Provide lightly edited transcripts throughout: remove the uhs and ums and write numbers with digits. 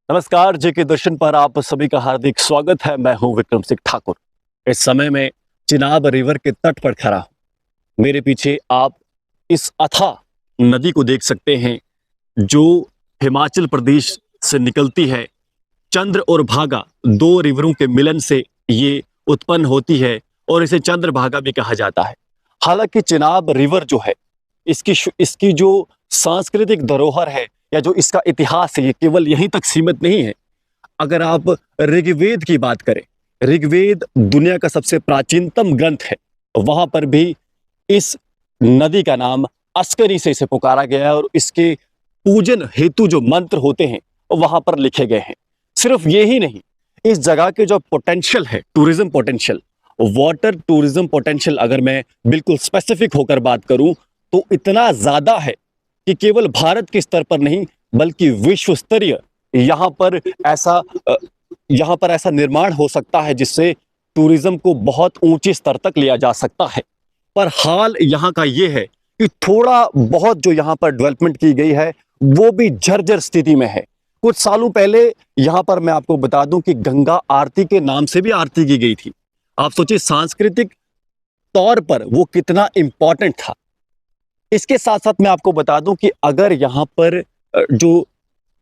नमस्कार, जेके दर्शन पर आप सभी का हार्दिक स्वागत है। मैं हूं विक्रम सिंह ठाकुर। इस समय में चिनाब रिवर के तट पर खड़ा हूं। मेरे पीछे आप इस अथाह नदी को देख सकते हैं जो हिमाचल प्रदेश से निकलती है। चंद्र और भागा दो रिवरों के मिलन से ये उत्पन्न होती है और इसे चंद्रभागा भी कहा जाता है। हालांकि चिनाब रिवर जो है इसकी जो सांस्कृतिक धरोहर है या जो इसका इतिहास है, ये केवल यहीं तक सीमित नहीं है। अगर आप ऋग्वेद की बात करें, ऋग्वेद दुनिया का सबसे प्राचीनतम ग्रंथ है। वहां पर भी इस नदी का नाम अस्करी से इसे पुकारा गया है और इसके पूजन हेतु जो मंत्र होते हैं वहां पर लिखे गए हैं। सिर्फ ये ही नहीं, इस जगह के जो पोटेंशियल है, tourism potential, water tourism potential, अगर मैं बिल्कुल स्पेसिफिक होकर बात करूं तो इतना ज्यादा है कि केवल भारत के स्तर पर नहीं बल्कि विश्व स्तरीय यहाँ पर ऐसा निर्माण हो सकता है जिससे टूरिज्म को बहुत ऊंचे स्तर तक लिया जा सकता है। पर हाल यहाँ का ये है कि थोड़ा बहुत जो यहाँ पर डेवलपमेंट की गई है वो भी जर्जर स्थिति में है। कुछ सालों पहले यहाँ पर मैं आपको बता दूं कि गंगा आरती के नाम से भी आरती की गई थी। आप सोचिए सांस्कृतिक तौर पर वो कितना इंपॉर्टेंट था। इसके साथ साथ मैं आपको बता दूं कि अगर यहाँ पर जो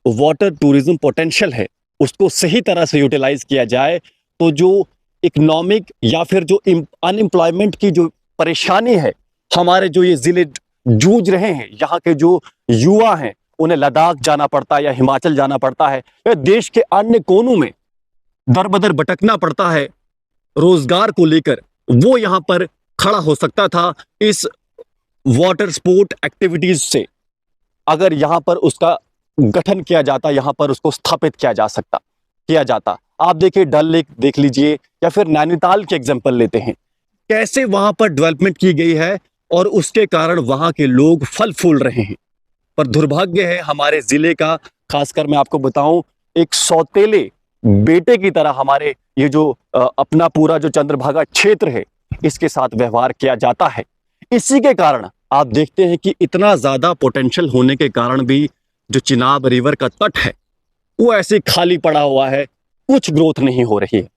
वाटर टूरिज्म पोटेंशियल है उसको सही तरह से यूटिलाइज किया जाए तो जो इकोनॉमिक या फिर जो अनएम्प्लॉयमेंट की जो परेशानी है, हमारे जो ये जिले जूझ रहे हैं, यहाँ के जो युवा हैं उन्हें लद्दाख जाना पड़ता है या हिमाचल जाना पड़ता है या देश के अन्य कोनों में दर बदर भटकना पड़ता है रोजगार को लेकर, वो यहाँ पर खड़ा हो सकता था इस वाटर स्पोर्ट एक्टिविटीज से। अगर यहाँ पर उसका गठन किया जाता, यहाँ पर उसको स्थापित किया जाता। आप देखिए डल लेक देख लीजिए या फिर नैनीताल के एग्जांपल लेते हैं, कैसे वहां पर डेवलपमेंट की गई है और उसके कारण वहां के लोग फल फूल रहे हैं। पर दुर्भाग्य है हमारे जिले का, खासकर मैं आपको बताऊं, एक सौतेले बेटे की तरह हमारे ये जो अपना पूरा जो चंद्रभागा क्षेत्र है इसके साथ व्यवहार किया जाता है। इसी के कारण आप देखते हैं कि इतना ज्यादा पोटेंशियल होने के कारण भी जो चिनाब रिवर का तट है वो ऐसे खाली पड़ा हुआ है, कुछ ग्रोथ नहीं हो रही है।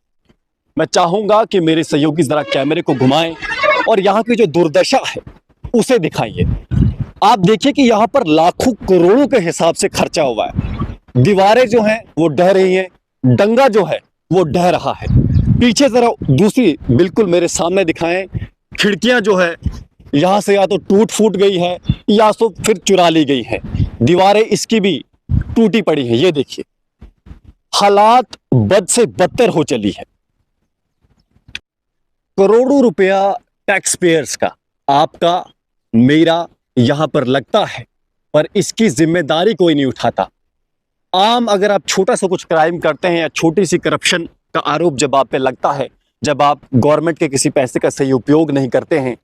मैं चाहूंगा कि मेरे सहयोगी जरा कैमरे को घुमाएं और यहाँ की जो दुर्दशा है उसे दिखाइए। आप देखिए कि यहाँ पर लाखों करोड़ों के हिसाब से खर्चा हुआ है। दीवारें जो हैं वो ढह रही हैं, डंगा जो है वो ढह रहा है। पीछे जरा दूसरी बिल्कुल मेरे सामने दिखाएं, खिड़कियां जो है यहां से या तो टूट फूट गई है या तो फिर चुरा ली गई है। दीवारें इसकी भी टूटी पड़ी है। ये देखिए हालात बद से बदतर हो चली है। करोड़ों रुपया टैक्स पेयर्स का, आपका मेरा यहां पर लगता है, पर इसकी जिम्मेदारी कोई नहीं उठाता। आम अगर आप छोटा सा कुछ क्राइम करते हैं या छोटी सी करप्शन का आरोप जब आप पे लगता है, जब आप गवर्नमेंट के किसी पैसे का सही उपयोग नहीं करते हैं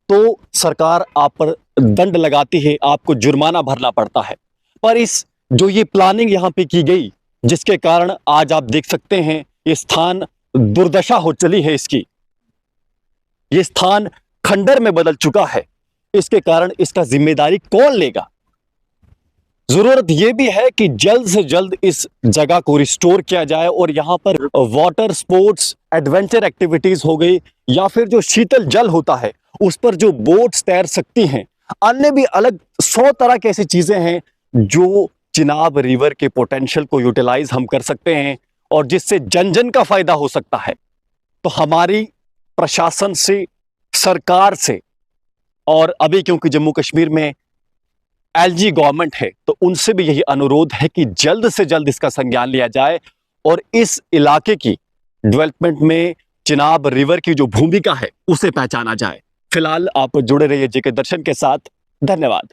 तो सरकार आप पर दंड लगाती है, आपको जुर्माना भरना पड़ता है। पर इस जो ये प्लानिंग यहाँ पे की गई जिसके कारण आज आप देख सकते हैं ये स्थान दुर्दशा हो चली है इसकी, ये स्थान खंडर में बदल चुका है। इसके कारण इसका जिम्मेदारी कौन लेगा? जरूरत यह भी है कि जल्द से जल्द इस जगह को रिस्टोर किया जाए और यहाँ पर वाटर स्पोर्ट्स एडवेंचर एक्टिविटीज हो गई या फिर जो शीतल जल होता है उस पर जो बोट्स तैर सकती हैं, अन्य भी अलग 100 तरह की ऐसी चीजें हैं जो चिनाब रिवर के पोटेंशियल को यूटिलाइज हम कर सकते हैं और जिससे जन जन का फायदा हो सकता है। तो हमारी प्रशासन से, सरकार से, और अभी क्योंकि जम्मू कश्मीर में एलजी गवर्नमेंट है तो उनसे भी यही अनुरोध है कि जल्द से जल्द इसका संज्ञान लिया जाए और इस इलाके की डेवलपमेंट में चिनाब रिवर की जो भूमिका है उसे पहचाना जाए। फिलहाल आप जुड़े रहिए जेके दर्शन के साथ। धन्यवाद।